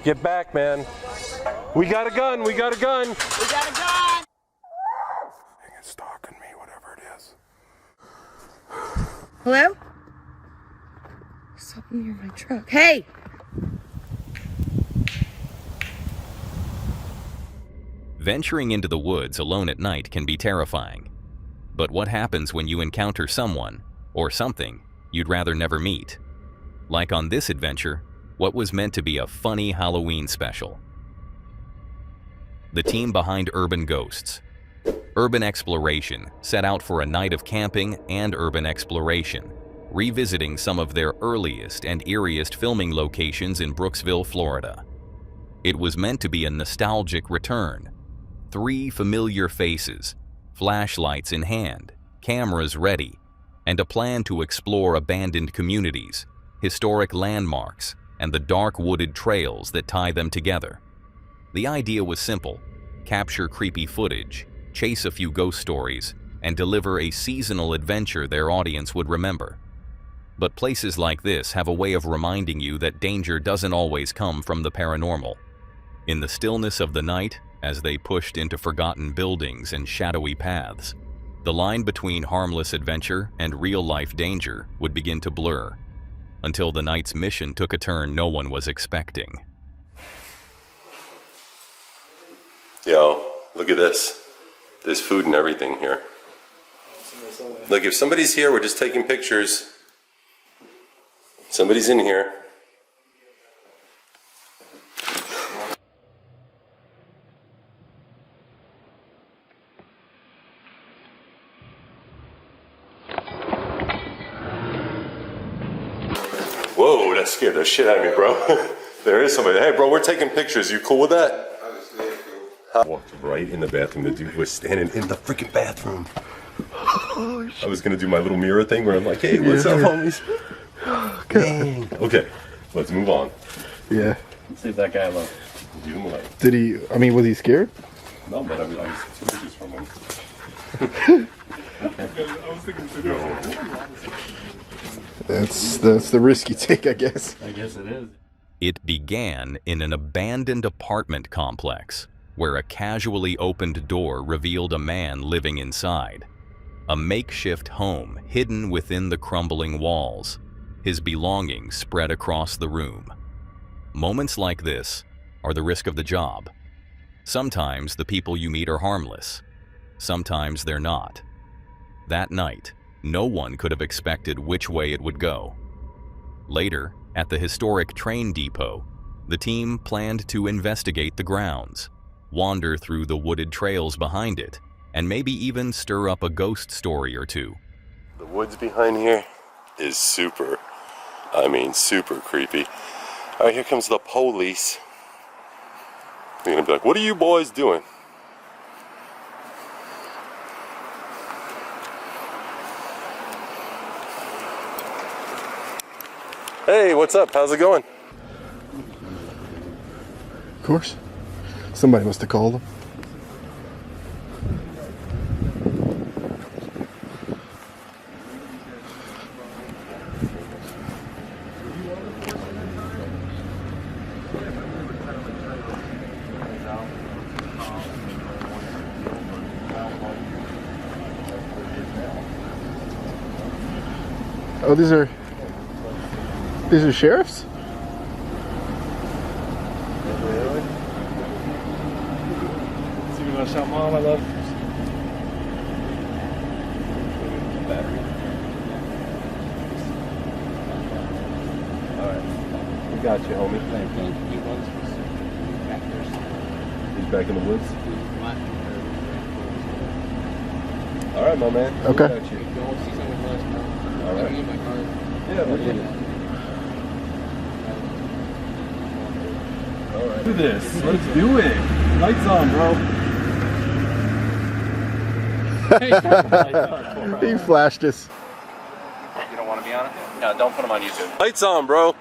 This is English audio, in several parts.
Get back, man. We got a gun. We got a gun. We got a gun. It's stalking me, whatever it is. Hello? Something near my truck. Hey! Venturing into the woods alone at night can be terrifying. But what happens when you encounter someone, or something, you'd rather never meet? Like on this adventure, what was meant to be a funny Halloween special. The team behind Urban Ghosts, Urban Exploration, set out for a night of camping and urban exploration, revisiting some of their earliest and eeriest filming locations in Brooksville, Florida. It was meant to be a nostalgic return. 3 familiar faces, flashlights in hand, cameras ready, and a plan to explore abandoned communities, historic landmarks, and the dark wooded trails that tie them together. The idea was simple: capture creepy footage, chase a few ghost stories, and deliver a seasonal adventure their audience would remember. But places like this have a way of reminding you that danger doesn't always come from the paranormal. In the stillness of the night, as they pushed into forgotten buildings and shadowy paths, the line between harmless adventure and real-life danger would begin to blur, until the night's mission took a turn no one was expecting. Yo, look at this. There's food and everything here. Look, if somebody's here, we're just taking pictures. Somebody's in here. Whoa, that scared the shit out of me, bro. There is somebody. Hey, bro, we're taking pictures. You cool with that? I walked right in the bathroom. The dude was standing in the freaking bathroom. Oh, I was gonna do my little mirror thing where I'm like, hey, what's up, homies? Dang. Okay, let's move on. Yeah. Let's leave that guy alone. Leave him alone. Did he, I mean, was he scared? No, but I took pictures from him. I was thinking That's the risk you take, I guess. I guess it is. It began in an abandoned apartment complex, where a casually opened door revealed a man living inside. A makeshift home hidden within the crumbling walls, his belongings spread across the room. Moments like this are the risk of the job. Sometimes the people you meet are harmless. Sometimes they're not. That night, no one could have expected which way it would go. Later, at the historic train depot, the team planned to investigate the grounds, wander through the wooded trails behind it, and maybe even stir up a ghost story or two. the woods behind here is super creepy. All right, here comes the police. They're gonna be like, what are you boys doing? Hey, what's up? How's it going? Of course. Somebody must have called them. Oh, these are sheriffs? Really? So you want to shout, Mom, I love you? Battery. Alright. We got you, homie. Thank you. He's back in the woods? Alright, my man. Okay. We got you. Alright. Yeah, we're getting it. Alright. Do this. Let's do it. Lights on, bro. He flashed us. You don't want to be on it? No, don't put them on YouTube. Lights on, bro.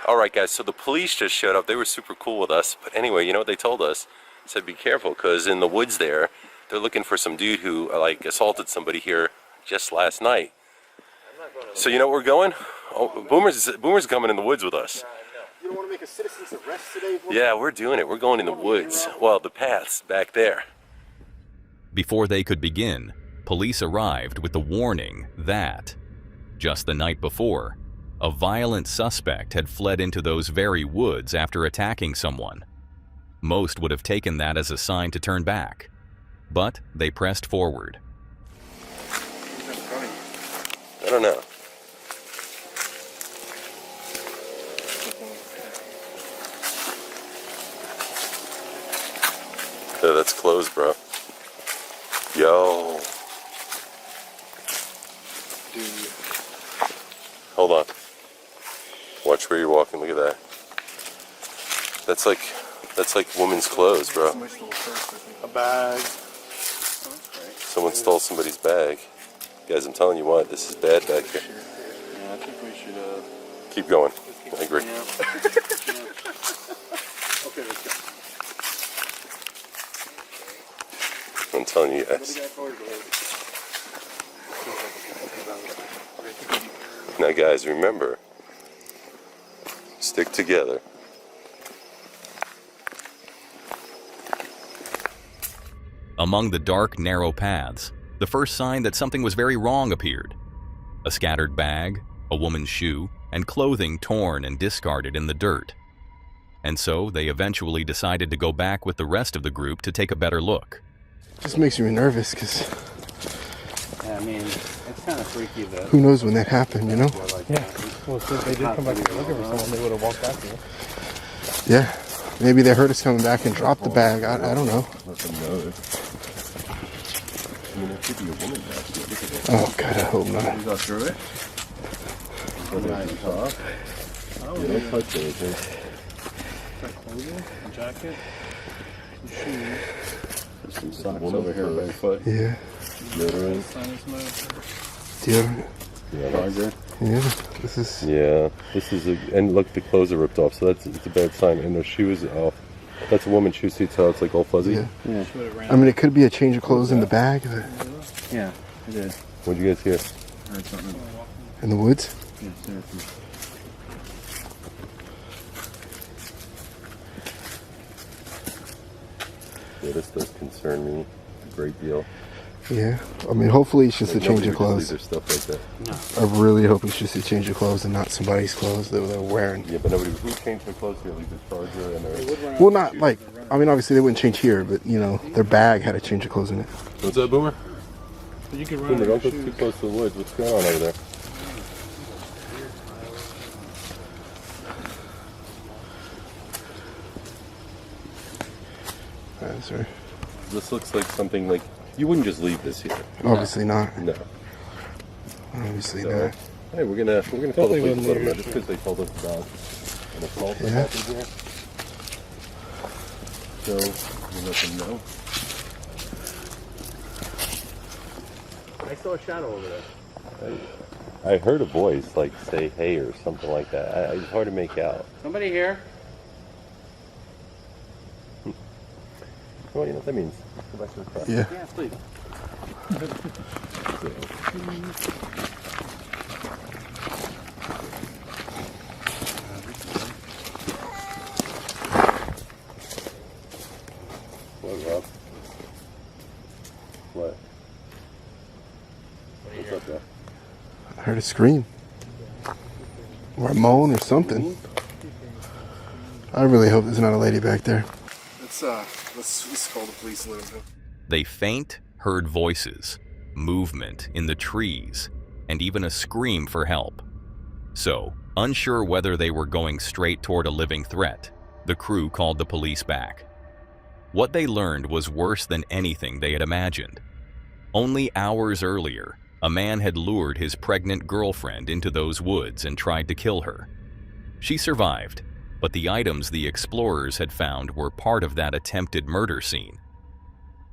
All right, guys, so the police just showed up. They were super cool with us. But anyway, you know what they told us? They said, be careful, because in the woods there, they're looking for some dude who, like, assaulted somebody here just last night. So you know where we're going? Oh, Boomer's coming in the woods with us. You don't want to make a citizen's arrest today? Yeah, we're doing it. We're going in the woods. Well, the path's back there. Before they could begin, police arrived with the warning that, just the night before, a violent suspect had fled into those very woods after attacking someone. Most would have taken that as a sign to turn back, but they pressed forward. I don't know. Yeah, that's closed, bro. Yo. Dude. Hold on. Watch where you're walking. Look at that. That's like women's clothes, bro. A bag. Someone stole somebody's bag. Guys, I'm telling you what, this is bad back here. Yeah, I think we should, Keep going. I agree. Okay, let's go. I'm telling you guys. Now, guys, remember, stick together. Among the dark, narrow paths, the first sign that something was very wrong appeared. A scattered bag, a woman's shoe, and clothing torn and discarded in the dirt. And so they eventually decided to go back with the rest of the group to take a better look. Just makes me nervous because yeah, I mean, it's kind of freaky that. who knows when that happened, you know? Yeah. Well, since they did come back looking for someone, they would have walked back here. Yeah. Maybe they heard us coming back and dropped the bag. I don't know. Let them know. I mean, there could be a woman back here. Oh, God, I hope not. You go through it? Yeah, don't touch anything. Clothing, a jacket, some shoes. There's some socks over here by foot. Yeah. Deodorant. Deodorant. Yeah, charger. Yeah. This is. Yeah, this is and look, the clothes are ripped off, so it's a bad sign. And their shoes off. That's a woman's shoe. See how it's like all fuzzy. Yeah. Yeah. I mean, it could be a change of clothes in the bag. Yeah, it did. What'd you guys hear? Heard something. In the woods. Yeah, seriously. Yeah, this does concern me a great deal. Yeah. I mean, hopefully it's just Like, a change nobody of would clothes. just leave their stuff like that. I really hope it's just a change of clothes and not somebody's clothes that they're wearing. Yeah, but nobody. Who changed their clothes here? Leave the charger and their. Well, not like. I mean, obviously they wouldn't change here, but you know, their bag had a change of clothes in it. What's that, Boomer? But you can run Boomer, out don't of go too shoes. close to the woods. What's going on over there? That's right. This looks like something like you wouldn't just leave this here. Obviously not. No. Obviously So, not. hey, we're gonna call the police wouldn't a little leave bit just because they told us about an assault that Yeah. happened here. So we'll let them know. I saw a shadow over there. I heard a voice like say hey or something like that. It's hard to make out. Somebody here? Well, you know what that means. Go back to the car. Yeah. Yeah, please. What, Rob? What? What's up, Jeff? I heard a scream. Or a moan or something. I really hope there's not a lady back there. Let's call the police and let them know. They faint, heard voices, movement in the trees, and even a scream for help. So, unsure whether they were going straight toward a living threat, the crew called the police back. What they learned was worse than anything they had imagined. Only hours earlier, a man had lured his pregnant girlfriend into those woods and tried to kill her. She survived, but the items the explorers had found were part of that attempted murder scene.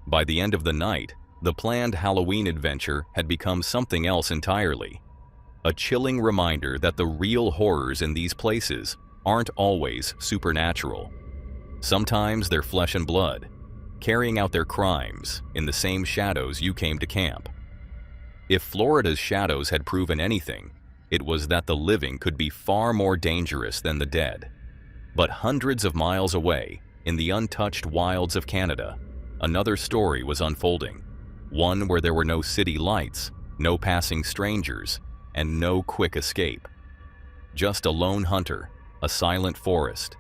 By the end of the night, the planned Halloween adventure had become something else entirely. A chilling reminder that the real horrors in these places aren't always supernatural. Sometimes they're flesh and blood, carrying out their crimes in the same shadows you came to camp. If Florida's shadows had proven anything, it was that the living could be far more dangerous than the dead. But hundreds of miles away, in the untouched wilds of Canada, another story was unfolding. One where there were no city lights, no passing strangers, and no quick escape. Just a lone hunter, a silent forest,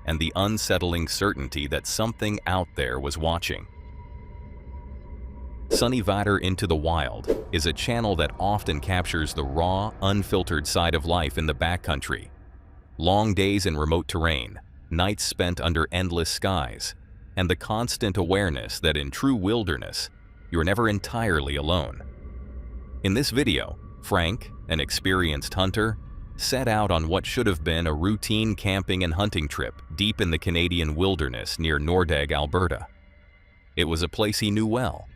and the unsettling certainty that something out there was watching. Sunny Vader Into the Wild is a channel that often captures the raw, unfiltered side of life in the backcountry. Long days in remote terrain, nights spent under endless skies, and the constant awareness that in true wilderness, you're never entirely alone. In this video, Frank, an experienced hunter, set out on what should have been a routine camping and hunting trip deep in the Canadian wilderness near Nordegg, Alberta. It was a place he knew well.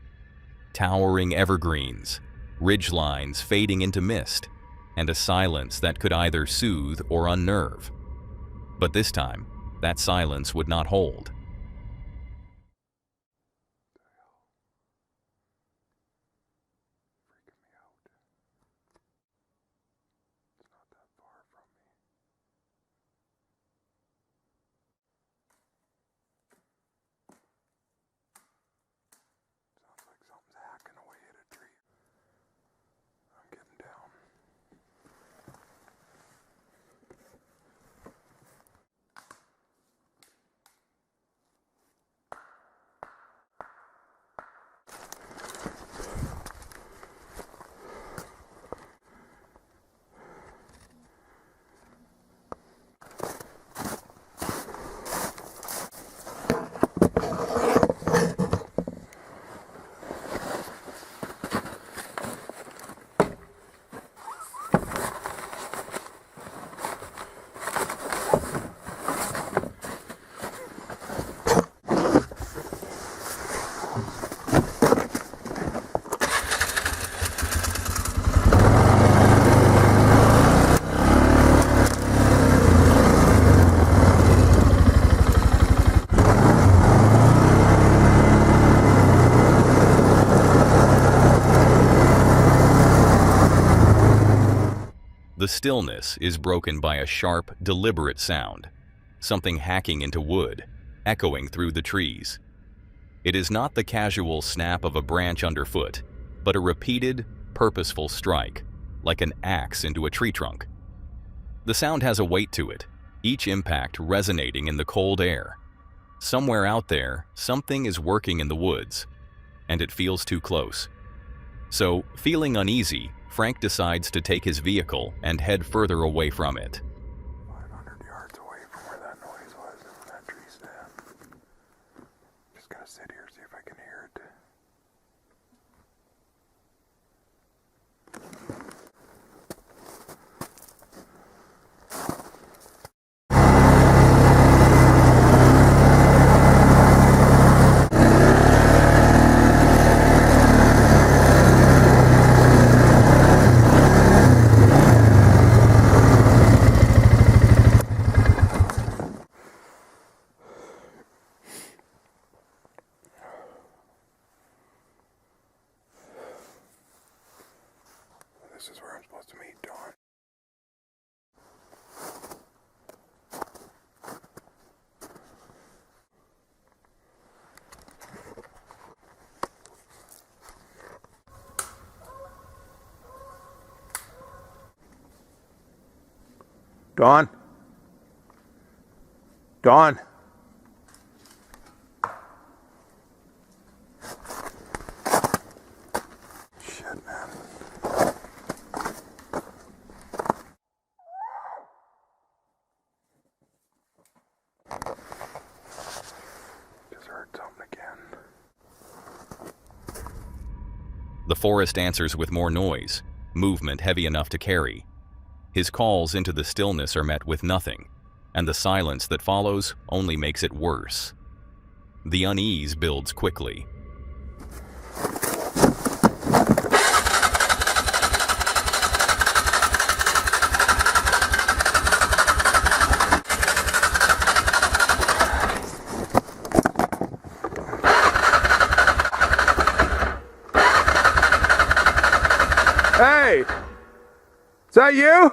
Towering evergreens, ridgelines fading into mist, and a silence that could either soothe or unnerve. But this time, that silence would not hold. The stillness is broken by a sharp, deliberate sound, something hacking into wood, echoing through the trees. It is not the casual snap of a branch underfoot, but a repeated, purposeful strike, like an axe into a tree trunk. The sound has a weight to it, each impact resonating in the cold air. Somewhere out there, something is working in the woods, and it feels too close. So, feeling uneasy, Frank decides to take his vehicle and head further away from it. 500 yards away from where that noise was in that tree stand. Just gotta sit here, see if I can hear it. This is where I'm supposed to meet Dawn. Dawn? Dawn? Shit, man. Just heard something again. The forest answers with more noise, movement heavy enough to carry. His calls into the stillness are met with nothing, and the silence that follows only makes it worse. The unease builds quickly. that you?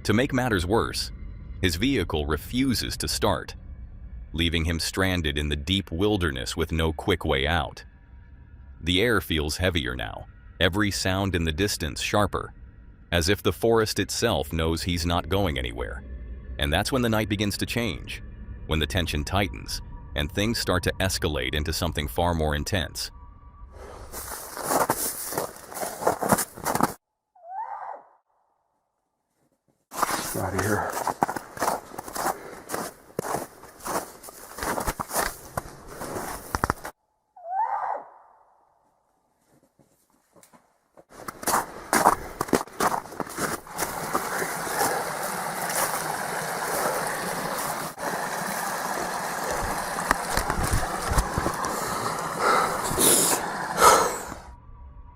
To make matters worse, his vehicle refuses to start, leaving him stranded in the deep wilderness with no quick way out. The air feels heavier now, every sound in the distance sharper, as if the forest itself knows he's not going anywhere. And that's when the night begins to change, when the tension tightens, and things start to escalate into something far more intense. Out of here.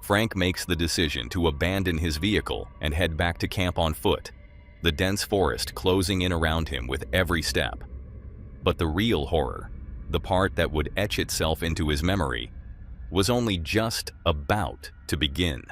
Frank makes the decision to abandon his vehicle and head back to camp on foot, the dense forest closing in around him with every step. But the real horror, the part that would etch itself into his memory, was only just about to begin.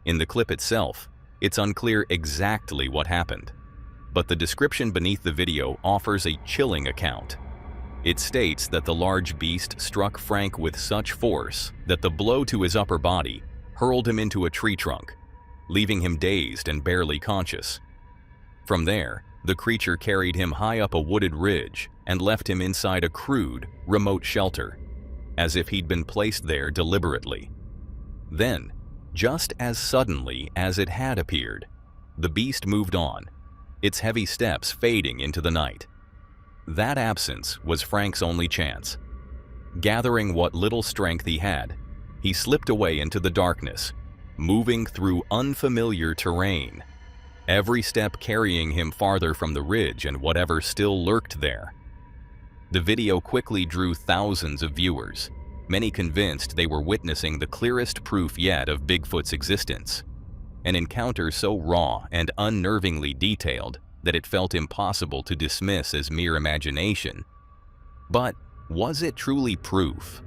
In the clip itself, it's unclear exactly what happened, but the description beneath the video offers a chilling account. It states that the large beast struck Frank with such force that the blow to his upper body hurled him into a tree trunk, leaving him dazed and barely conscious. From there, the creature carried him high up a wooded ridge and left him inside a crude, remote shelter, as if he'd been placed there deliberately. Then, just as suddenly as it had appeared, the beast moved on, its heavy steps fading into the night. That absence was Frank's only chance. Gathering what little strength he had, he slipped away into the darkness, moving through unfamiliar terrain, every step carrying him farther from the ridge and whatever still lurked there. The video quickly drew thousands of viewers, many convinced they were witnessing the clearest proof yet of Bigfoot's existence. An encounter so raw and unnervingly detailed that it felt impossible to dismiss as mere imagination. But was it truly proof?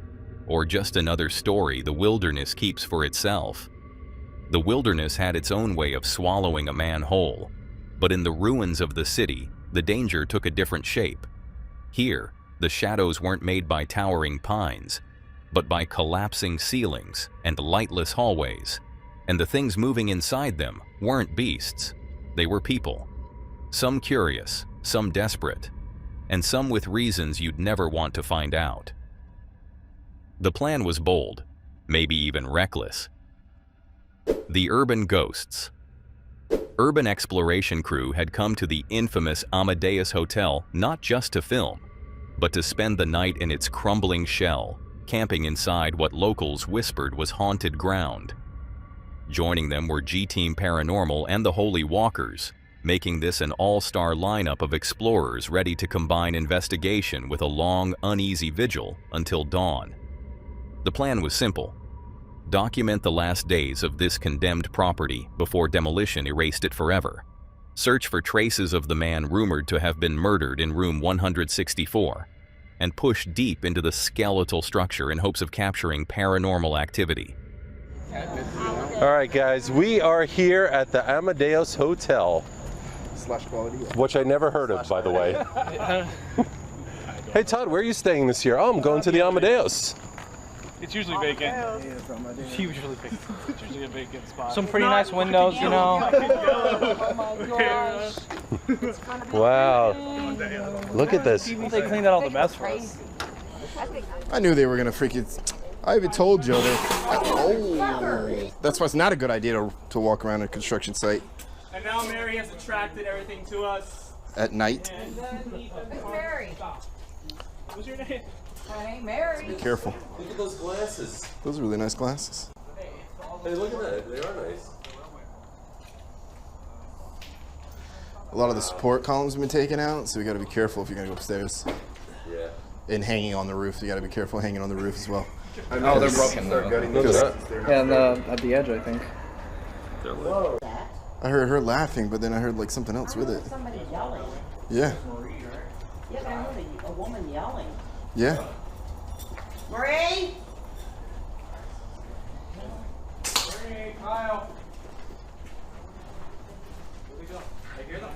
Or just another story the wilderness keeps for itself? The wilderness had its own way of swallowing a man whole, but in the ruins of the city, the danger took a different shape. Here, the shadows weren't made by towering pines, but by collapsing ceilings and lightless hallways, and the things moving inside them weren't beasts, they were people. Some curious, some desperate, and some with reasons you'd never want to find out. The plan was bold, maybe even reckless. The Urban Ghosts. Urban exploration crew had come to the infamous Amadeus Hotel not just to film, but to spend the night in its crumbling shell, camping inside what locals whispered was haunted ground. Joining them were G-Team Paranormal and the Holy Walkers, making this an all-star lineup of explorers ready to combine investigation with a long, uneasy vigil until dawn. The plan was simple. Document the last days of this condemned property before demolition erased it forever. Search for traces of the man rumored to have been murdered in room 164, and push deep into the skeletal structure in hopes of capturing paranormal activity. All right, guys, we are here at the Amadeus Hotel. Slash quality. Which I never heard of, by the way. Hey, Todd, where are you staying this year? Oh, I'm going to the Amadeus. It's usually vacant. It's usually vacant. It's usually a vacant spot. Some pretty nice windows, you know. Oh my gosh. Wow. Look at this. They cleaned out all the mess for us. I knew they were gonna freaking. I even told Joe that. Oh, that's why it's not a good idea to walk around a construction site And now Mary has attracted everything to us. at night. Who's Mary? What's your name? My name Mary. Be careful. Look at those glasses. Those are really nice glasses. Hey, look at that. They are nice. A lot of the support columns have been taken out, so we got to be careful if you're gonna go upstairs. Yeah. And hanging on the roof, you got to be careful hanging on the roof as well. Oh, they're broken though. Look at that. And at the edge, I think. I heard her laughing, but then I heard like something else with it. Somebody yelling. Yeah. Yeah, I heard a woman yelling. Yeah. Marie? Hey, Kyle. Where we go? I hear them.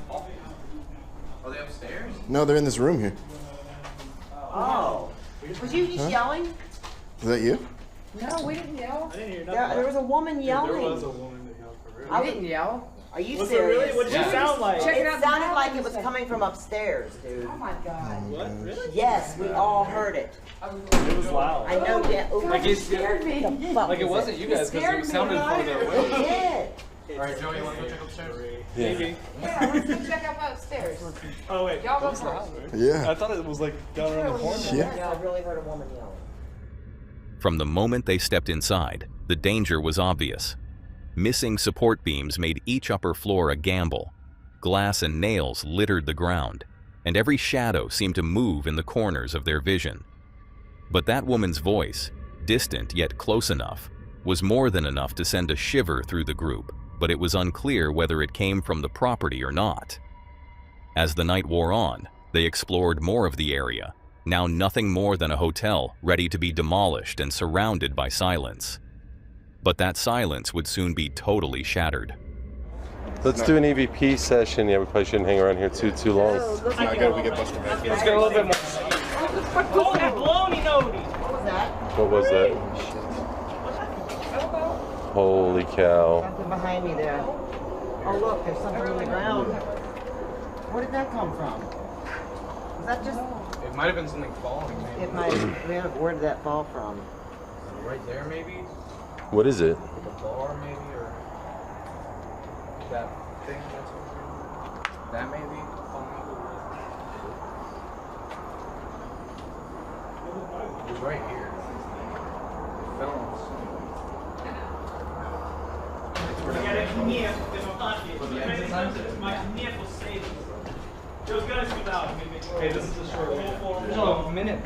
Are they upstairs? No, they're in this room here. Oh. Was you just yelling? Is that you? No, we didn't yell. I didn't hear nothing. There was a woman yelling. There was a woman that yelled for real. I We didn't yell. Are you Was it serious? really? What did you sound like? Check it It out. sounded like it was coming from upstairs, dude. Oh my God. What? Really? Yes, we all heard it. It was loud. I know that. Ooh, Like it Scared me. Like it wasn't you guys because it sounded further it away. did. All right, Joey, you want to go check upstairs? Maybe. Yeah, let's go check out upstairs. Oh, wait. Y'all go first. Yeah. I thought it was like down around the corner. Yeah. Yeah, I really heard a woman yelling. From the moment they stepped inside, the danger was obvious. Missing support beams made each upper floor a gamble. Glass and nails littered the ground, and every shadow seemed to move in the corners of their vision. But that woman's voice, distant yet close enough, was more than enough to send a shiver through the group, but it was unclear whether it came from the property or not. As the night wore on, they explored more of the area, now nothing more than a hotel ready to be demolished and surrounded by silence. But that silence would soon be totally shattered. Let's do an EVP session. Yeah, we probably shouldn't hang around here too long. It's not good. We get busted back. Let's get a little bit more. Holy baloney nody. What was that? What was that? Holy cow. Something behind me there. Oh, look, there's something on the ground. Where did that come from? Was that just... It might have been something falling. Maybe. It might have... Where did that fall from? Right there, maybe. What is it? Like a bar, maybe, or that thing that's over there. That maybe. It was right here. It fell on the swing. Hey, this is a short one. No, minute.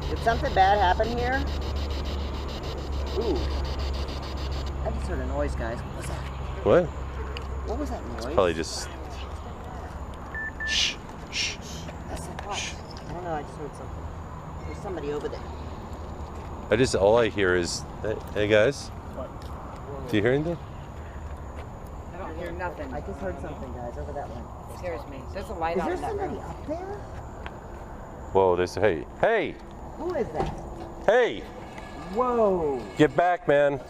Did something bad happen here? Ooh. I just heard a noise, guys. What was that? What? What was that noise? Probably just. Shh. Shh. That's it. What? I don't know. I just heard something. There's somebody over there. All I hear is, hey guys. What? Do you hear anything? I don't hear nothing. I just heard something, guys, over that way. It scares me. There's a light Is on there in that somebody room. up there? Whoa, hey. Hey! Who is that? Hey! Whoa. Get back, man.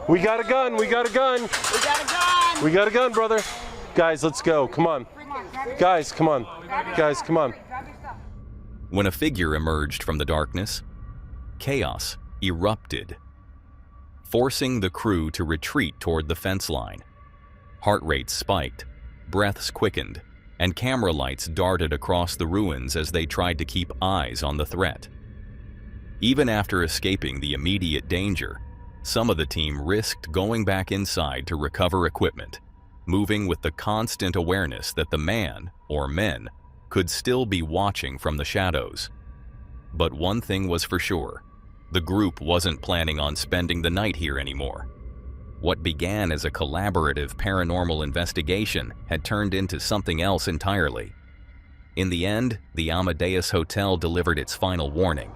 We got a gun, we got a gun. We got a gun. We got a gun, brother. Guys, let's go. Come on. Guys, come on. Guys, come on. When a figure emerged from the darkness, chaos erupted, forcing the crew to retreat toward the fence line. Heart rates spiked, breaths quickened, and camera lights darted across the ruins as they tried to keep eyes on the threat. Even after escaping the immediate danger, some of the team risked going back inside to recover equipment, moving with the constant awareness that the man, or men, could still be watching from the shadows. But one thing was for sure, the group wasn't planning on spending the night here anymore. What began as a collaborative paranormal investigation had turned into something else entirely. In the end, the Amadeus Hotel delivered its final warning.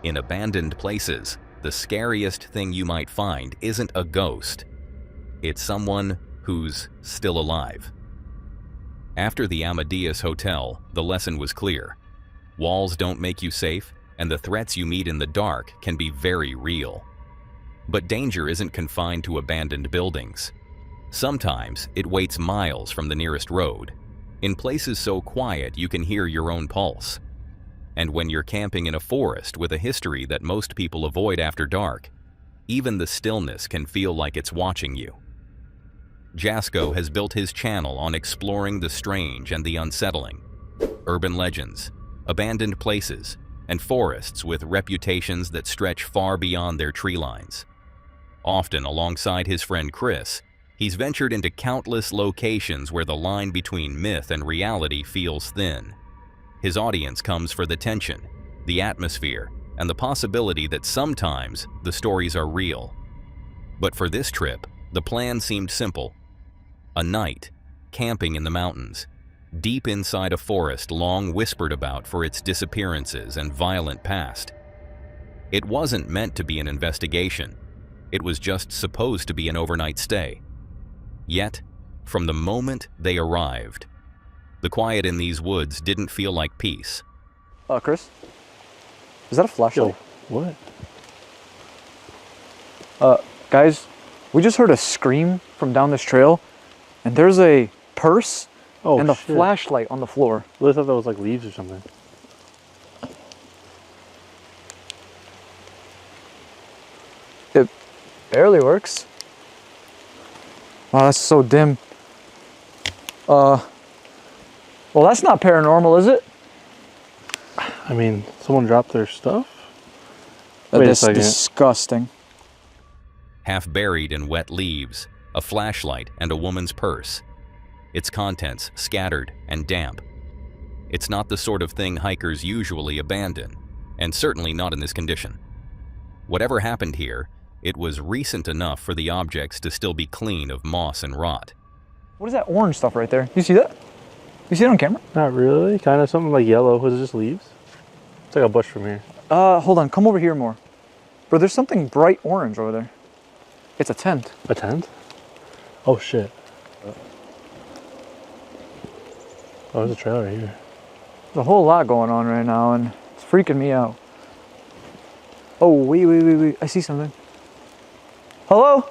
In abandoned places, the scariest thing you might find isn't a ghost. It's someone who's still alive. After the Amadeus Hotel, the lesson was clear. Walls don't make you safe, and the threats you meet in the dark can be very real. But danger isn't confined to abandoned buildings. Sometimes it waits miles from the nearest road, in places so quiet you can hear your own pulse. And when you're camping in a forest with a history that most people avoid after dark, even the stillness can feel like it's watching you. Jasko has built his channel on exploring the strange and the unsettling, urban legends, abandoned places, and forests with reputations that stretch far beyond their tree lines. Often alongside his friend Chris, he's ventured into countless locations where the line between myth and reality feels thin. His audience comes for the tension, the atmosphere, and the possibility that sometimes the stories are real. But for this trip, the plan seemed simple. A night, camping in the mountains, deep inside a forest long whispered about for its disappearances and violent past. It wasn't meant to be an investigation. It was just supposed to be an overnight stay. Yet, from the moment they arrived, the quiet in these woods didn't feel like peace. Chris? Is that a flashlight? What? Guys, we just heard a scream from down this trail, and there's a purse and a flashlight on the floor. Well, I thought that was like leaves or something. It barely works. Wow, that's so dim. Well, that's not paranormal, is it? I mean, someone dropped their stuff? That's disgusting. Half buried in wet leaves, a flashlight and a woman's purse. Its contents scattered and damp. It's not the sort of thing hikers usually abandon, and certainly not in this condition. Whatever happened here, it was recent enough for the objects to still be clean of moss and rot. What is that orange stuff right there? You see that? You see it on camera? Not really. Kind of something like yellow. Was it just leaves? It's like a bush from here. Hold on. Come over here more. Bro, there's something bright orange over there. It's a tent. A tent? Oh, shit. Oh, there's a trailer right here. There's a whole lot going on right now, and it's freaking me out. Oh, wait. I see something. Hello?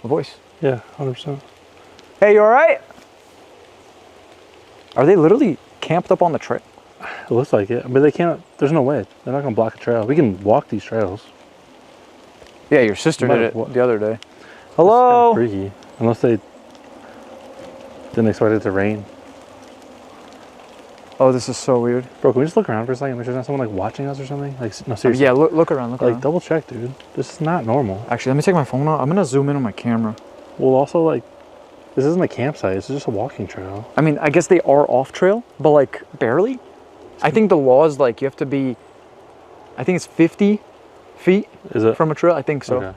A voice. Yeah, 100%. Hey, you alright? Are they literally camped up on the trail? It looks like it, but they can't. There's no way. They're not gonna block a trail. We can walk these trails. Yeah, your sister did it the other day. It's Hello? kind of freaky. Unless they didn't expect it to rain. Oh, this is so weird. Bro, can we just look around for a second? Make sure there's not someone like watching us or something? Like, no, seriously. Yeah, look around, look Like, around. double check, dude. This is not normal. Actually, let me take my phone out. I'm gonna zoom in on my camera. Well, also, like, this isn't a campsite. This is just a walking trail. I mean, I guess they are off trail, but like barely. I think the law is like you have to be, I think it's 50 feet Is it? from a trail. I think so. Okay.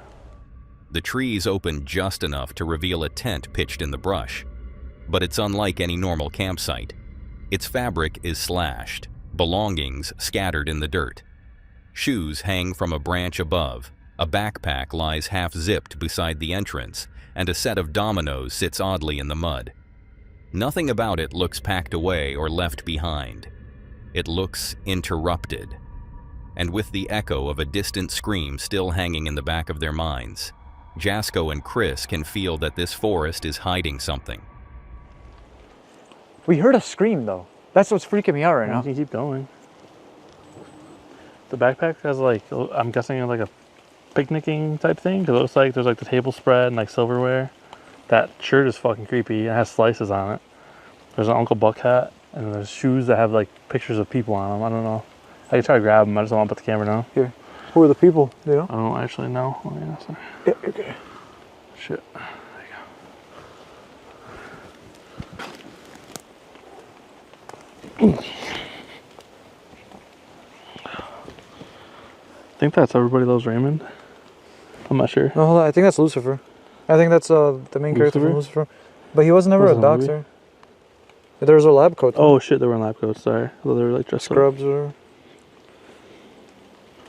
The trees open just enough to reveal a tent pitched in the brush, but it's unlike any normal campsite. Its fabric is slashed, belongings scattered in the dirt. Shoes hang from a branch above, a backpack lies half-zipped beside the entrance, and a set of dominoes sits oddly in the mud. Nothing about it looks packed away or left behind. It looks interrupted. And with the echo of a distant scream still hanging in the back of their minds, Jasko and Chris can feel that this forest is hiding something. We heard a scream though. That's what's freaking me out right You now. can keep going. The backpack has like, I'm guessing like a picnicking type thing, because it looks like there's like the table spread and like silverware. That shirt is fucking creepy. It has slices on it. There's an Uncle Buck hat, and there's shoes that have like pictures of people on them. I don't know. I can try to grab them. I just don't want to put the camera down. Here. Who are the people? Do you know? I don't actually know. Let me ask her. Yeah, okay. Shit. There you go. I think that's Everybody Loves Raymond. I'm not sure. No, hold on. I think that's Lucifer. I think that's the main character from Lucifer. But he was never a Wasn't a movie? doctor. There was a lab coat. Oh shit, they were in lab coats. Sorry, I thought they were like dressed Scrubs or.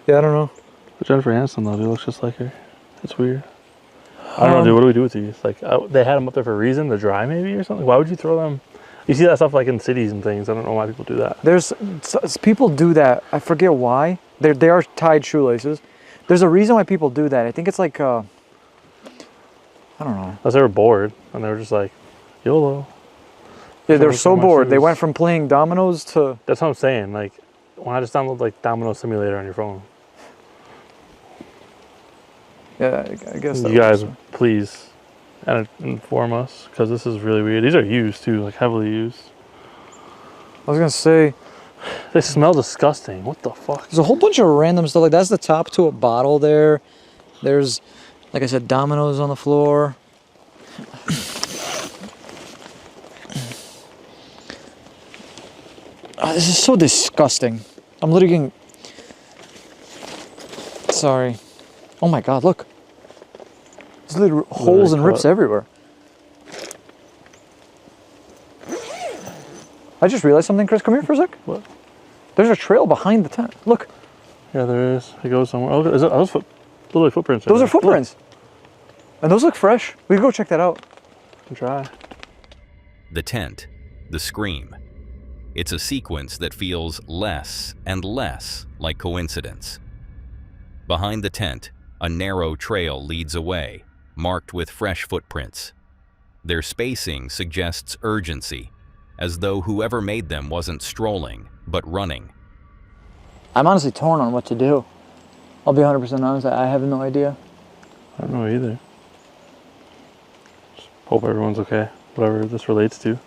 Yeah, I don't know. But Jennifer Aniston though, dude, looks just like her. It's weird. I don't know, dude. What do we do with these? Like, they had them up there for a reason, to dry maybe or something. Why would you throw them? You see that stuff like in cities and things. I don't know why people do that. There's people do that. I forget why. They are tied shoelaces. There's a reason why people do that. I think it's like I don't know. Unless they were bored and they were just like, YOLO. Yeah, they're so my bored. They shoes. went from playing dominoes to. That's what I'm saying. Like, why not just download like Domino Simulator on your phone? Yeah, I guess. That You guys, was- please inform us, because this is really weird. These are used too, like heavily used. I was gonna say They smell disgusting. What the fuck? there's a whole bunch of random stuff. Like that's the top to a bottle there. There's, like I said, dominoes on the floor. Oh, this is so disgusting. I'm literally getting. Sorry. Oh my god, look. There's literally holes and rips cut. everywhere. I just realized something, Chris. Come here for a sec. What? There's a trail behind the tent. Look. Yeah, there is. It goes somewhere. Oh, is it, those literally footprints. Those right are there. footprints. And those look fresh. We can go check that out. Look, can try. The tent, the scream. It's a sequence that feels less and less like coincidence. Behind the tent, a narrow trail leads away, marked with fresh footprints. Their spacing suggests urgency, as though whoever made them wasn't strolling, but running. I'm honestly torn on what to do. I'll be 100% honest. I have no idea. I don't know either. Just hope everyone's okay. Whatever this relates to.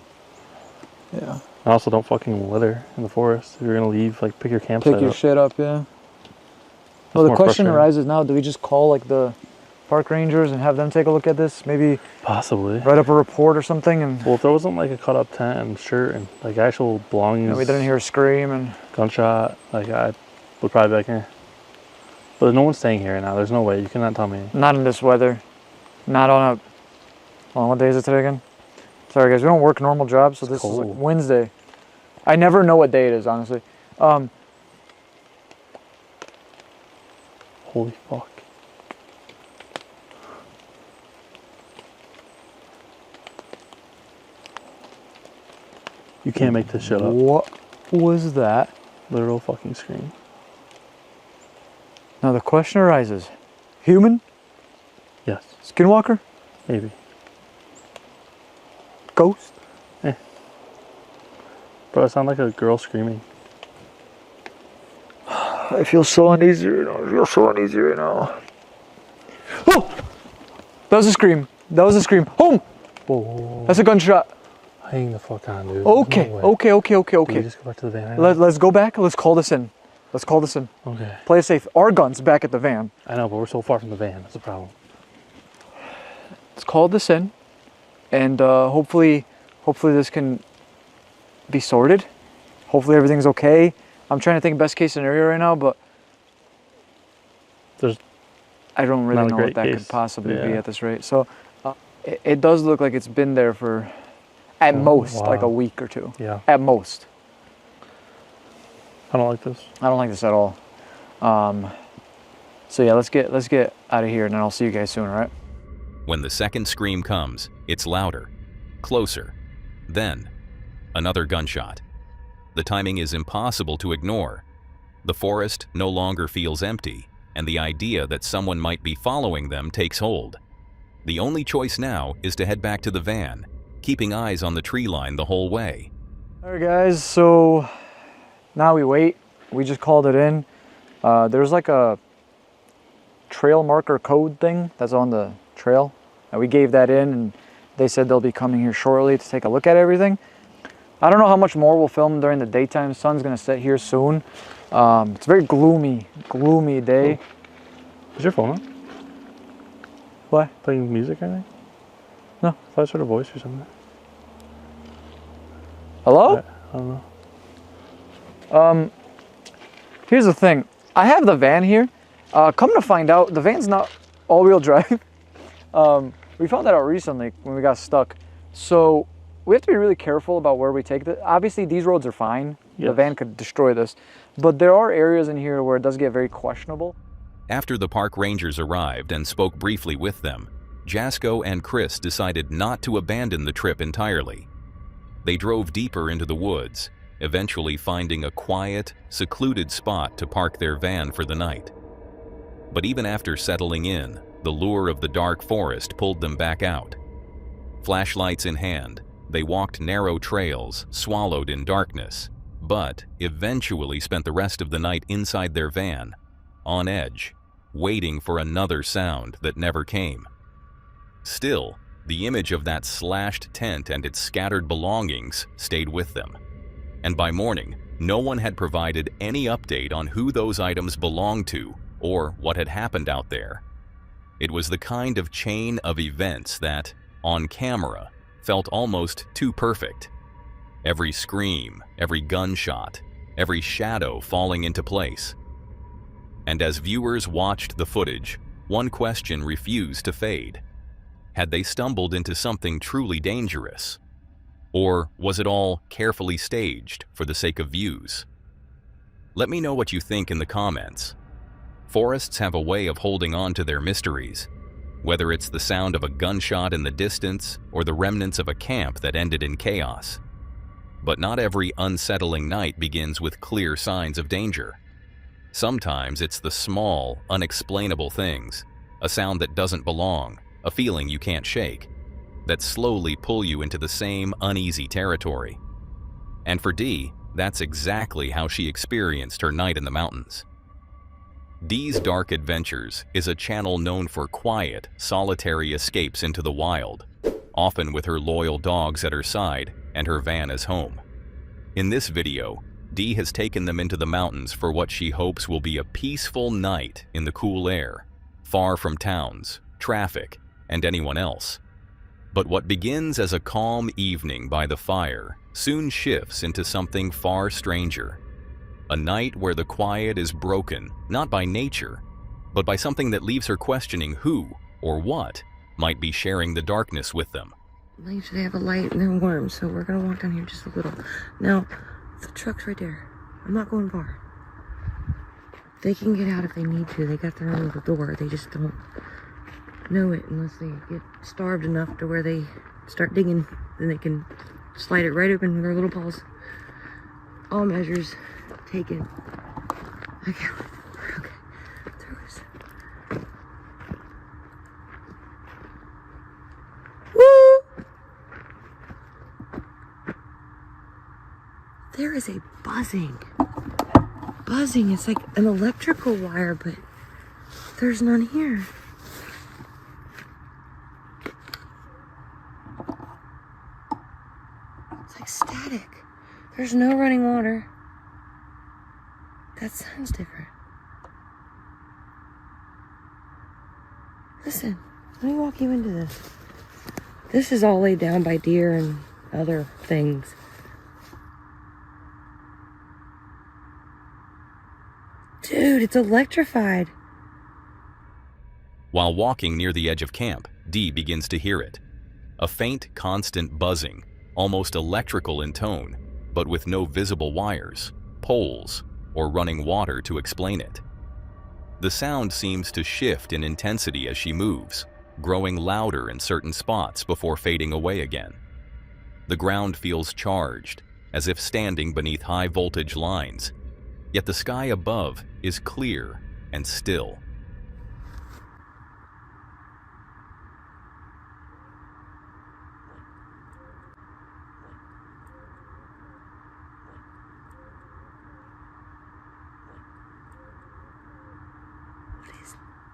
Yeah. And also, don't fucking litter in the forest. If you're gonna leave, like, pick your campsite Pick your up. shit up, yeah. Well, the more question frustrating. arises now, do we just call like the park rangers and have them take a look at this? Maybe Possibly. write up a report or something and Well, if there wasn't like a cut up tent and shirt and like actual belongings, we didn't hear a scream and gunshot, like I would probably be like, eh. But no one's staying here right now. There's no way. You cannot tell me. not in this weather. Not on a, well, what day is it today again? Sorry guys, we don't work normal jobs, so this is like cold. Wednesday. I never know what day it is, honestly. Holy fuck. You can't make this shit up. What was that? Literal fucking scream. Now the question arises, human? Yes. Skinwalker? Maybe. Ghost? Bro, it sounded like a girl screaming. I feel so uneasy right now. I feel so uneasy right now. Oh! That was a scream. That was a scream. Home! Whoa. That's a gunshot. I Hang the fuck on, dude. Okay, No way. okay, okay, okay, Can we okay. just go back to the van? Let's go back. Let's call this in. Let's call this in. Okay. Play it safe. Our gun's back at the van. I know, but we're so far from the van. That's the problem. Let's call this in, and hopefully this can be sorted. Hopefully everything's okay. I'm trying to think best case scenario right now, but There's I don't really not a know what great that case. could possibly be Yeah. at this rate. So it does look like it's been there for at most like a wow. week or two. Yeah. At most. I don't like this. I don't like this at all. So yeah, let's get out of here, and then I'll see you guys soon. All right. When the second scream comes, it's louder, closer, then another gunshot. The timing is impossible to ignore. The forest no longer feels empty, and the idea that someone might be following them takes hold. The only choice now is to head back to the van, keeping eyes on the tree line the whole way. All right, guys. So now we wait. We just called it in. There's like a trail marker code thing that's on the trail, and we gave that in, and they said they'll be coming here shortly to take a look at everything. I don't know how much more we'll film during the daytime. The sun's gonna set here soon. It's a very gloomy day. Is your phone on? What? Playing music or anything? No. I thought I heard a voice or something. Hello? I don't know. Here's the thing. I have the van here. Come to find out, the van's not all-wheel drive. We found that out recently when we got stuck. So we have to be really careful about where we take it. Obviously, these roads are fine. The Yes. van could destroy this. But there are areas in here where it does get very questionable. After the park rangers arrived and spoke briefly with them, Jasko and Chris decided not to abandon the trip entirely. They drove deeper into the woods, eventually finding a quiet, secluded spot to park their van for the night. But even after settling in, the lure of the dark forest pulled them back out. Flashlights in hand, they walked narrow trails, swallowed in darkness, but eventually spent the rest of the night inside their van, on edge, waiting for another sound that never came. Still, the image of that slashed tent and its scattered belongings stayed with them. And by morning, no one had provided any update on who those items belonged to or what had happened out there. It was the kind of chain of events that, on camera, felt almost too perfect. Every scream, every gunshot, every shadow falling into place. And as viewers watched the footage, one question refused to fade. Had they stumbled into something truly dangerous? Or was it all carefully staged for the sake of views? Let me know what you think in the comments. Forests have a way of holding on to their mysteries, whether it's the sound of a gunshot in the distance or the remnants of a camp that ended in chaos. But not every unsettling night begins with clear signs of danger. Sometimes it's the small, unexplainable things, a sound that doesn't belong, a feeling you can't shake, that slowly pull you into the same uneasy territory. And for Dee, that's exactly how she experienced her night in the mountains. Dee's Dark Adventures is a channel known for quiet, solitary escapes into the wild, often with her loyal dogs at her side and her van as home. In this video, Dee has taken them into the mountains for what she hopes will be a peaceful night in the cool air, far from towns, traffic, and anyone else. But what begins as a calm evening by the fire soon shifts into something far stranger. A night where the quiet is broken, not by nature, but by something that leaves her questioning who or what might be sharing the darkness with them. They usually have a light and they're warm, so we're gonna walk down here just a little. Now, the truck's right there. I'm not going far. They can get out if they need to. They got their own little door. They just don't know it unless they get starved enough to where they start digging. Then they can slide it right open with their little paws. All measures taken. Okay, through this. Woo! There is a buzzing. Buzzing. It's like an electrical wire, but there's none here. It's like static. There's no running water. That sounds different. Listen, let me walk you into this. This is all laid down by deer and other things. Dude, it's electrified. While walking near the edge of camp, Dee begins to hear it. A faint, constant buzzing, almost electrical in tone, but with no visible wires, poles, or running water to explain it. The sound seems to shift in intensity as she moves, growing louder in certain spots before fading away again. The ground feels charged, as if standing beneath high-voltage lines, yet the sky above is clear and still.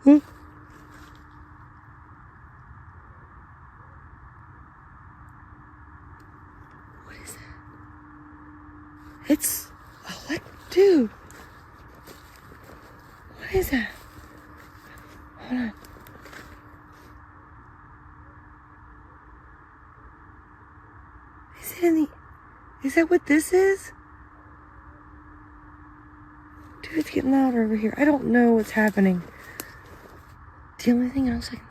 Hmm? What is that? It's dude. What is that? Hold on. Is it in the... Is that what this is? Dude, it's getting louder over here. I don't know what's happening. The only thing else I can...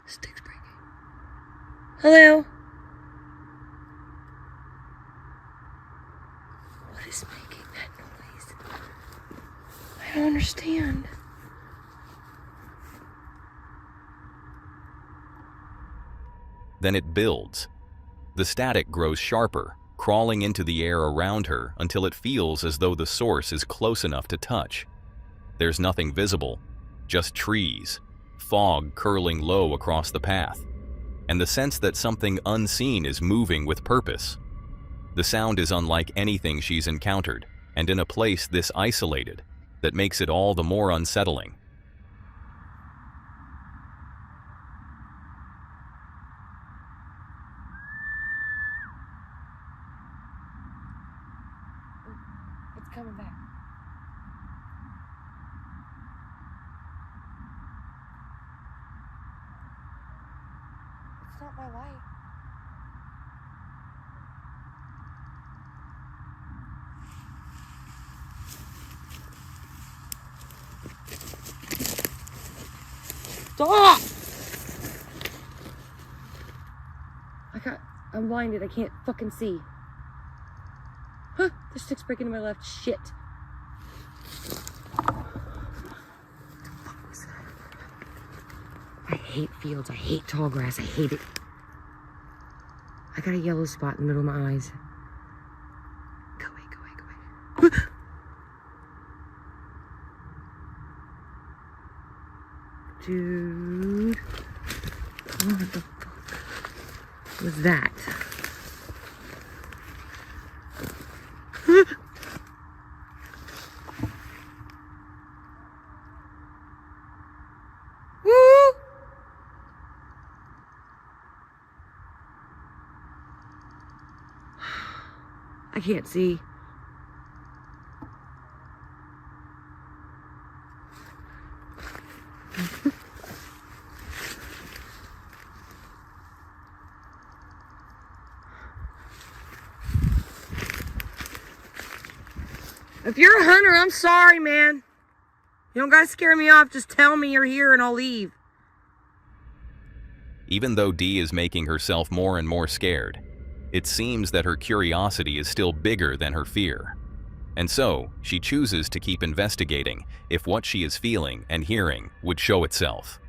Stick's breaking. Hello? What is making that noise? I don't understand. Then it builds. The static grows sharper, crawling into the air around her until it feels as though the source is close enough to touch. There's nothing visible, just trees, fog curling low across the path, and the sense that something unseen is moving with purpose. The sound is unlike anything she's encountered, and in a place this isolated, that makes it all the more unsettling. It's coming back. It's not my light. Stop! I'm blinded. I can't fucking see. Huh? The stick's breaking to my left. Shit. What the fuck was that? I hate fields. I hate tall grass. I hate it. I got a yellow spot in the middle of my eyes. Go away, go away, go away. Dude. What the fuck was that? Woo! I can't see. If you're a hunter, I'm sorry, man. You don't gotta scare me off. Just tell me you're here and I'll leave. Even though Dee is making herself more and more scared, it seems that her curiosity is still bigger than her fear. And so, she chooses to keep investigating if what she is feeling and hearing would show itself.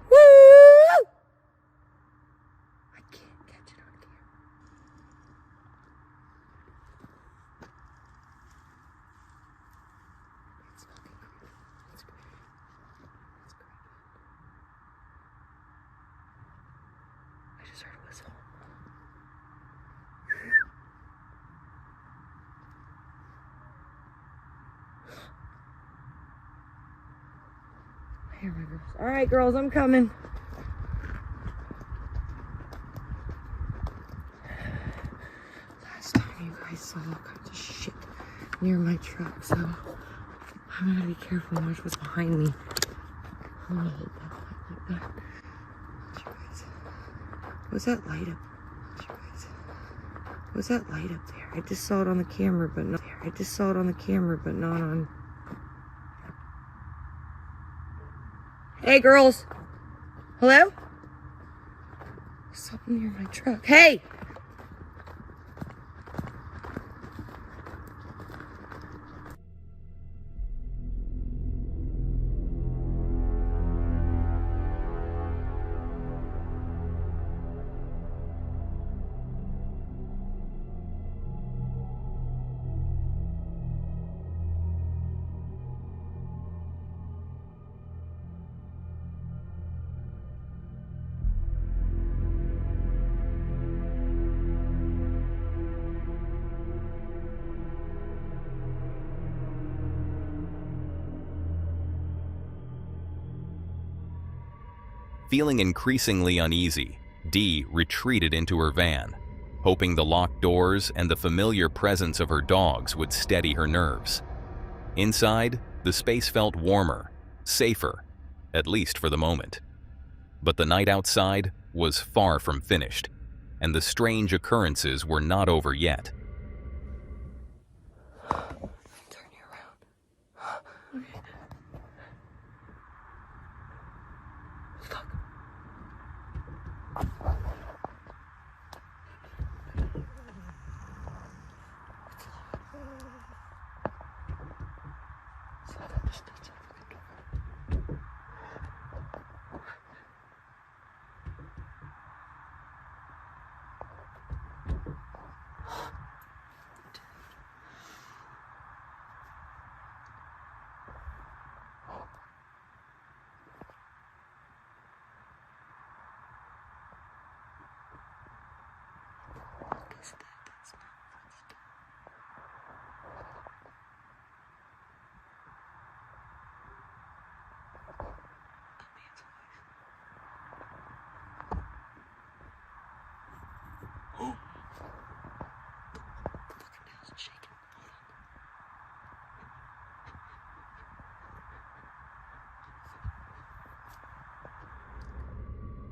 Woo! I can't catch it on camera. It's fucking creepy. It's creepy. It's creepy. I just heard a whistle. Here, my girls. All right, girls, I'm coming. I saw all kinds of shit near my truck, so I'm gonna be careful and watch what's behind me. I'm gonna hit that light like that. What's that light up? What's that light up there? I just saw it on the camera, but not there. I just saw it on the camera, but not on. Hey, girls. Hello? Something near my truck. Hey! Feeling increasingly uneasy, Dee retreated into her van, hoping the locked doors and the familiar presence of her dogs would steady her nerves. Inside, the space felt warmer, safer, at least for the moment. But the night outside was far from finished, and the strange occurrences were not over yet. Turn you around. Okay. Fuck.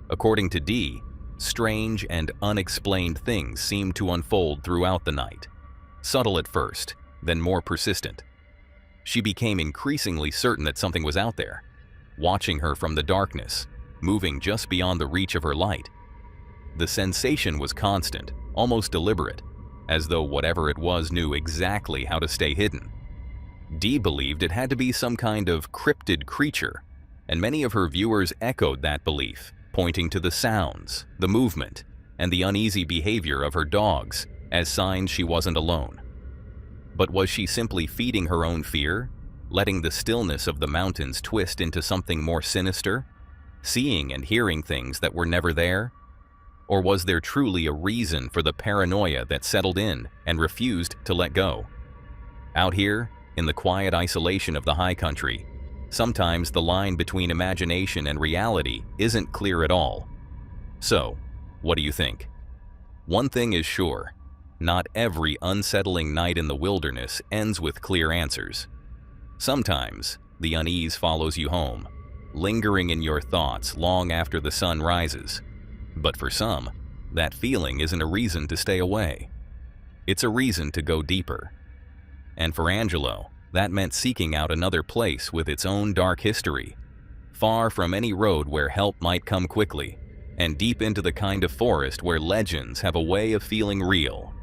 According to Dee, strange and unexplained things seemed to unfold throughout the night. Subtle at first, then more persistent. She became increasingly certain that something was out there, watching her from the darkness, moving just beyond the reach of her light. The sensation was constant, almost deliberate, as though whatever it was knew exactly how to stay hidden. Dee believed it had to be some kind of cryptid creature, and many of her viewers echoed that belief, pointing to the sounds, the movement, and the uneasy behavior of her dogs as signs she wasn't alone. But was she simply feeding her own fear, letting the stillness of the mountains twist into something more sinister, seeing and hearing things that were never there? Or was there truly a reason for the paranoia that settled in and refused to let go? Out here, in the quiet isolation of the high country, sometimes the line between imagination and reality isn't clear at all. So, what do you think? One thing is sure, not every unsettling night in the wilderness ends with clear answers. Sometimes, the unease follows you home, lingering in your thoughts long after the sun rises. But for some, that feeling isn't a reason to stay away. It's a reason to go deeper. And for Angelo, that meant seeking out another place with its own dark history, far from any road where help might come quickly, and deep into the kind of forest where legends have a way of feeling real.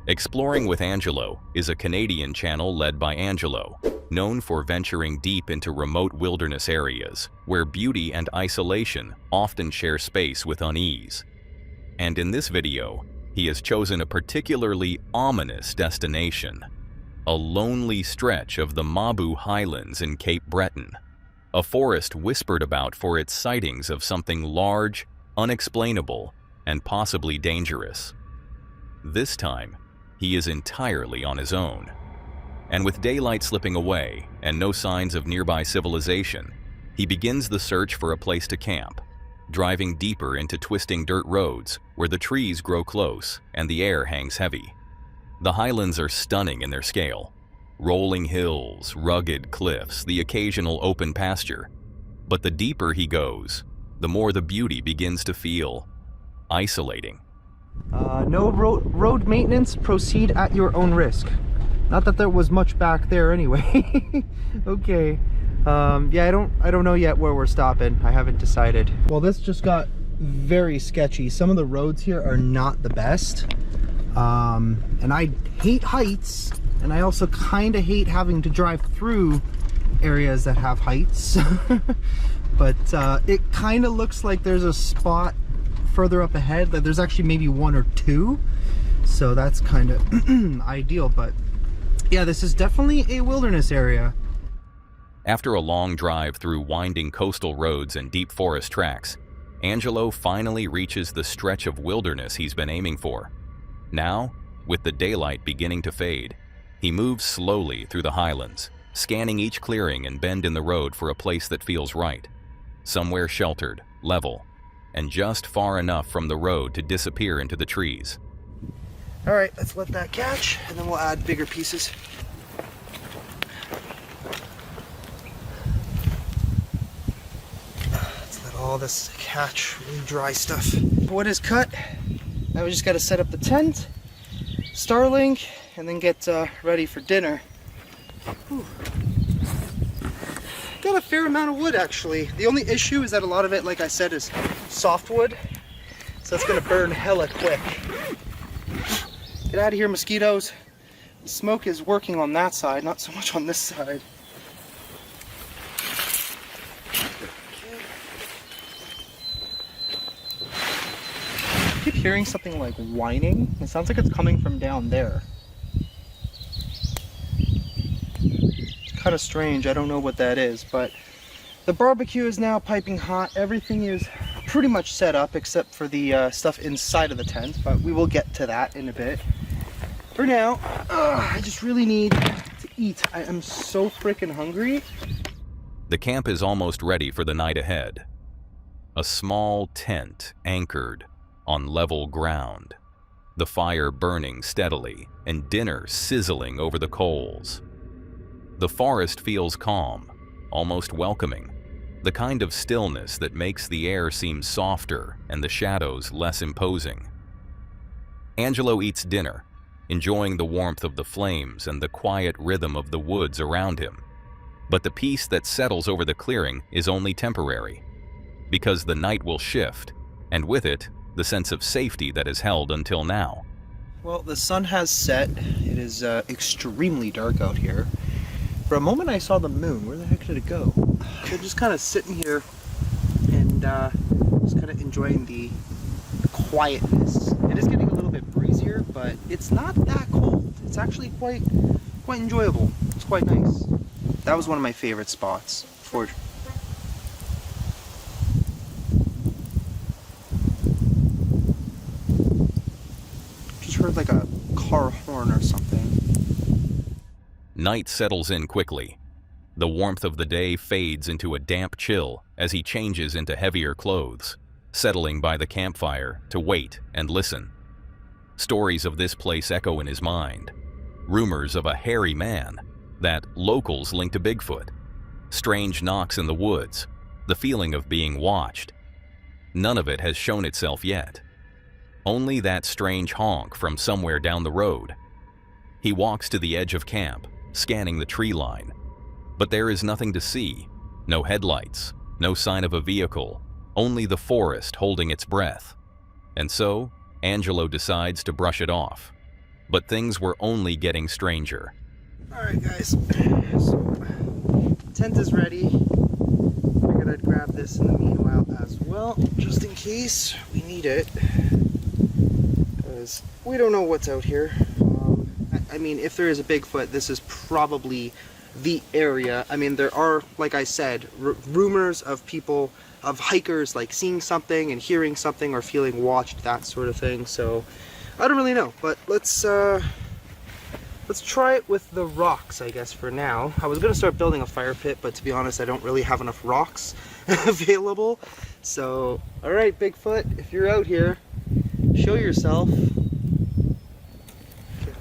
Exploring with Angelo is a Canadian channel led by Angelo, known for venturing deep into remote wilderness areas where beauty and isolation often share space with unease. And in this video, he has chosen a particularly ominous destination, a lonely stretch of the Mabu Highlands in Cape Breton, a forest whispered about for its sightings of something large, unexplainable, and possibly dangerous. This time, he is entirely on his own. And with daylight slipping away and no signs of nearby civilization, he begins the search for a place to camp, driving deeper into twisting dirt roads where the trees grow close and the air hangs heavy. The highlands are stunning in their scale. Rolling hills, rugged cliffs, the occasional open pasture. But the deeper he goes, the more the beauty begins to feel isolating. No road maintenance, proceed at your own risk. Not that there was much back there anyway. Okay. Yeah, I don't know yet where we're stopping. I haven't decided. Well, this just got very sketchy. Some of the roads here are not the best. And I hate heights, and I also kind of hate having to drive through areas that have heights. But it kind of looks like there's a spot further up ahead that there's actually maybe one or two, so that's kind of ideal. But yeah, this is definitely a wilderness area. After a long drive through winding coastal roads and deep forest tracks, Angelo finally reaches the stretch of wilderness he's been aiming for. Now, with the daylight beginning to fade, he moves slowly through the highlands, scanning each clearing and bend in the road for a place that feels right. Somewhere sheltered, level, and just far enough from the road to disappear into the trees. All right, let's let that catch, and then we'll add bigger pieces. Let's let all this catch, really dry stuff. Wood is cut. Now we just got to set up the tent, Starlink, and then get ready for dinner. Whew. Got a fair amount of wood, actually. The only issue is that a lot of it, like I said, is softwood, so it's gonna burn hella quick. Get out of here, mosquitoes. The smoke is working on that side, not so much on this side. I keep hearing something like whining. It sounds like it's coming from down there. Kind of strange. I don't know what that is, but the barbecue is now piping hot. Everything is pretty much set up except for the stuff inside of the tent, but we will get to that in a bit. For now, I just really need to eat. I am so freaking hungry. The camp is almost ready for the night ahead. A small tent anchored on level ground, the fire burning steadily and dinner sizzling over the coals. The forest feels calm, almost welcoming, the kind of stillness that makes the air seem softer and the shadows less imposing. Angelo eats dinner, enjoying the warmth of the flames and the quiet rhythm of the woods around him. But the peace that settles over the clearing is only temporary, because the night will shift, and with it, the sense of safety that is held until now. Well, the sun has set. It is extremely dark out here. For a moment I saw the moon. Where the heck did it go? So just kind of sitting here and just kind of enjoying the quietness. It is getting a little bit breezier, but it's not that cold. It's actually quite enjoyable. It's quite nice. That was one of my favorite spots. Just heard like a car horn or something. Night settles in quickly. The warmth of the day fades into a damp chill as he changes into heavier clothes, settling by the campfire to wait and listen. Stories of this place echo in his mind. Rumors of a hairy man that locals link to Bigfoot. Strange knocks in the woods, the feeling of being watched. None of it has shown itself yet. Only that strange honk from somewhere down the road. He walks to the edge of camp, scanning the tree line. But there is nothing to see. No headlights, no sign of a vehicle, only the forest holding its breath. And so, Angelo decides to brush it off. But things were only getting stranger. Alright guys, so tent is ready. Figured I'd grab this in the meanwhile as well, just in case we need it. Because we don't know what's out here. I mean, if there is a Bigfoot, this is probably the area. I mean, there are, like I said, rumors of people, of hikers, like seeing something and hearing something or feeling watched, that sort of thing. So, I don't really know, but let's try it with the rocks, I guess, for now. I was gonna start building a fire pit, but to be honest, I don't really have enough rocks available. So, all right, Bigfoot, if you're out here, show yourself.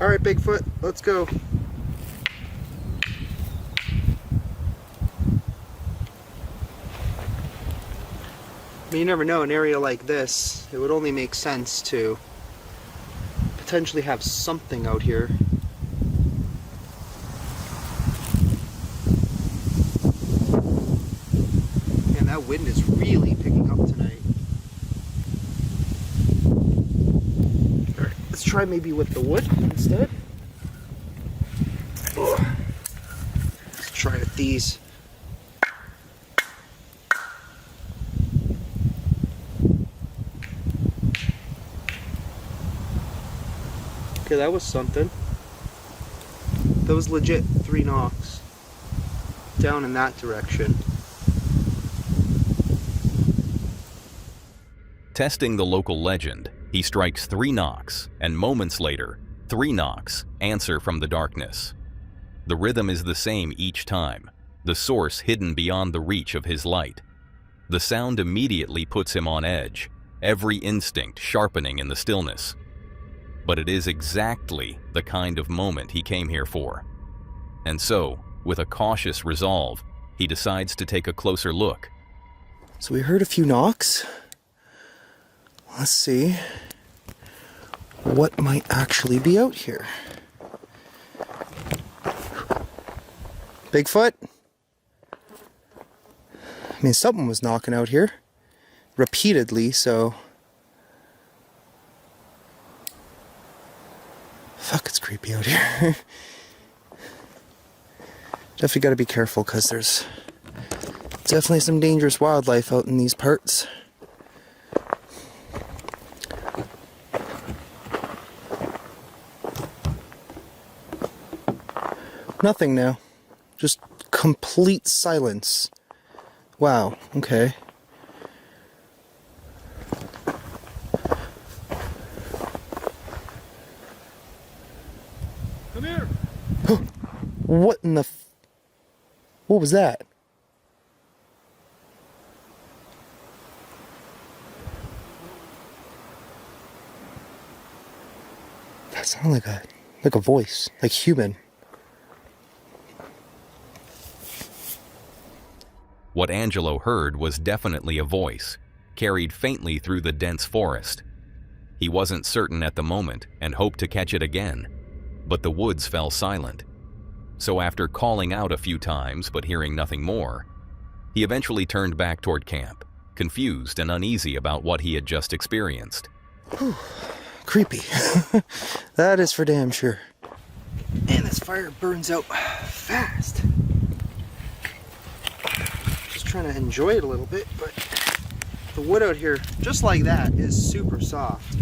All right, Bigfoot, let's go. I mean, you never know, an area like this, it would only make sense to potentially have something out here. Man, that wind is really picking up tonight. Alright, let's try maybe with the wood instead. Ugh. Let's try with these. Okay, that was something. That was legit 3 knocks. Down in that direction. Testing the local legend, he strikes 3 knocks, and moments later, 3 knocks answer from the darkness. The rhythm is the same each time, the source hidden beyond the reach of his light. The sound immediately puts him on edge, every instinct sharpening in the stillness. But it is exactly the kind of moment he came here for. And so, with a cautious resolve, he decides to take a closer look. So we heard a few knocks. Let's see what might actually be out here. Bigfoot? I mean, something was knocking out here repeatedly, so... Fuck, it's creepy out here. Definitely gotta be careful, because there's definitely some dangerous wildlife out in these parts. Nothing now. Just complete silence. Wow, okay. Come here. What in the what was that? That sounded like a voice, like human. What Angelo heard was definitely a voice, carried faintly through the dense forest. He wasn't certain at the moment and hoped to catch it again, but the woods fell silent. So after calling out a few times but hearing nothing more, he eventually turned back toward camp, confused and uneasy about what he had just experienced. Whew. Creepy. That is for damn sure. And this fire burns out fast. Just trying to enjoy it a little bit, but the wood out here, just like that, is super soft.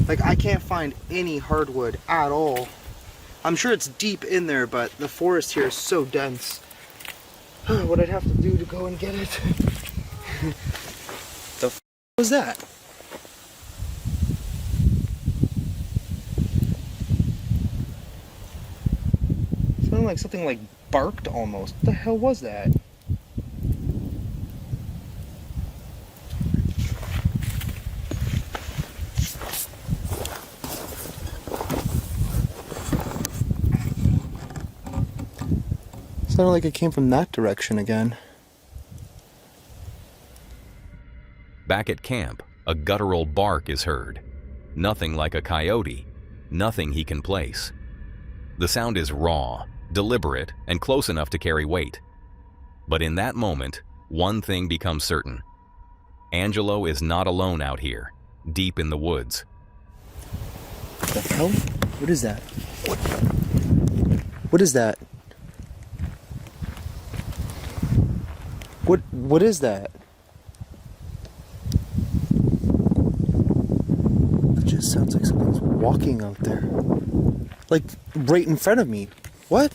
Like, I can't find any hardwood at all. I'm sure it's deep in there, but the forest here is so dense. What I'd have to do to go and get it. The f was that? Sounded like something like barked almost. What the hell was that? Sounded like it came from that direction again. Back at camp, a guttural bark is heard. Nothing like a coyote, nothing he can place. The sound is raw, deliberate, and close enough to carry weight. But in that moment, one thing becomes certain. Angelo is not alone out here, deep in the woods. What the hell? What is that? What is that? What is that? It just sounds like someone's walking out there. Like, right in front of me. What?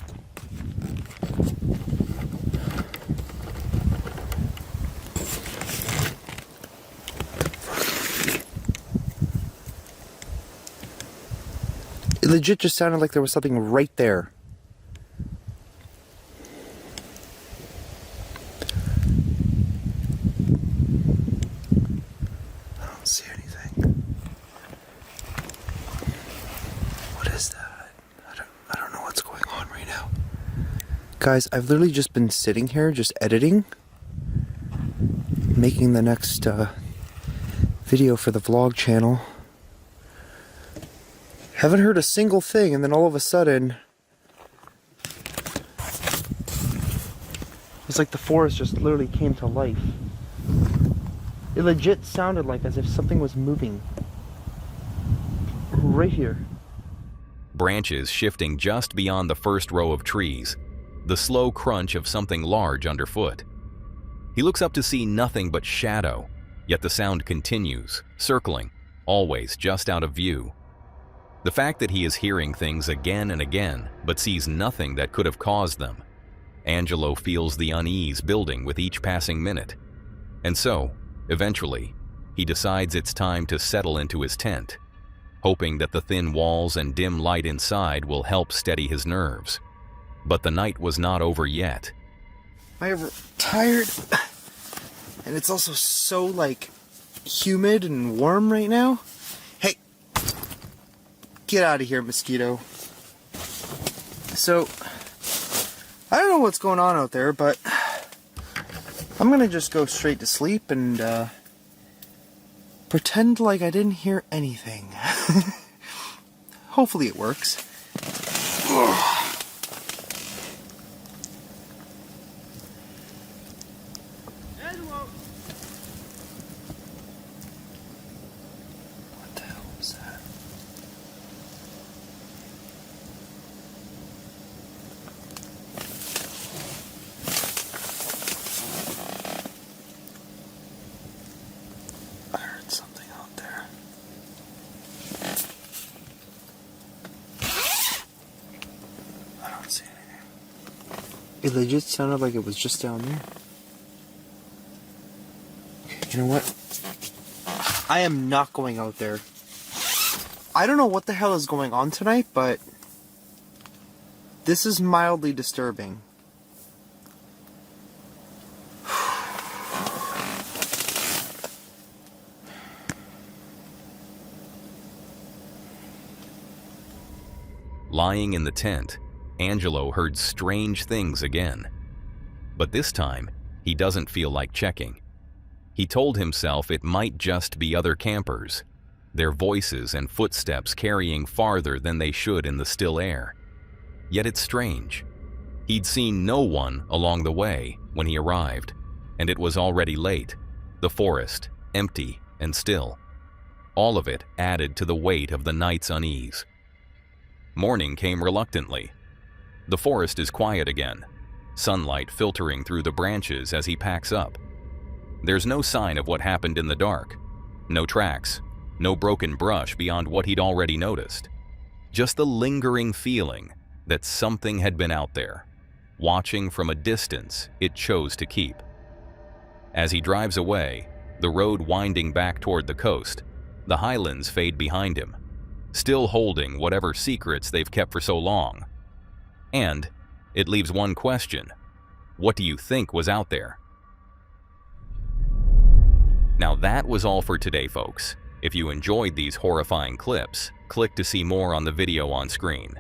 It legit just sounded like there was something right there. I don't see anything. What is that? Guys, I've literally just been sitting here just editing, making the next video for the vlog channel. Haven't heard a single thing, and then all of a sudden it's like the forest just literally came to life. It legit sounded like as if something was moving right here. Branches shifting just beyond the first row of trees, the slow crunch of something large underfoot. He looks up to see nothing but shadow, yet the sound continues, circling, always just out of view. The fact that he is hearing things again and again, but sees nothing that could have caused them. Angelo feels the unease building with each passing minute. And so, eventually, he decides it's time to settle into his tent, hoping that the thin walls and dim light inside will help steady his nerves. But the night was not over yet. Am I ever tired? And it's also so, like, humid and warm right now. Hey! Get out of here, mosquito. So, I don't know what's going on out there, but I'm gonna just go straight to sleep and, pretend like I didn't hear anything. Hopefully it works. What the hell was that? I heard something out there. I don't see anything. It legit sounded like it was just down there. You know what? I am not going out there. I don't know what the hell is going on tonight, but this is mildly disturbing. Lying in the tent, Angelo heard strange things again. But this time, he doesn't feel like checking. He told himself it might just be other campers, their voices and footsteps carrying farther than they should in the still air. Yet it's strange. He'd seen no one along the way when he arrived, and it was already late, the forest empty and still. All of it added to the weight of the night's unease. Morning came reluctantly. The forest is quiet again, sunlight filtering through the branches as he packs up. There's no sign of what happened in the dark. No tracks, no broken brush beyond what he'd already noticed. Just the lingering feeling that something had been out there, watching from a distance it chose to keep. As he drives away, the road winding back toward the coast, the highlands fade behind him, still holding whatever secrets they've kept for so long. And it leaves one question. What do you think was out there? Now that was all for today, folks. If you enjoyed these horrifying clips, click to see more on the video on screen.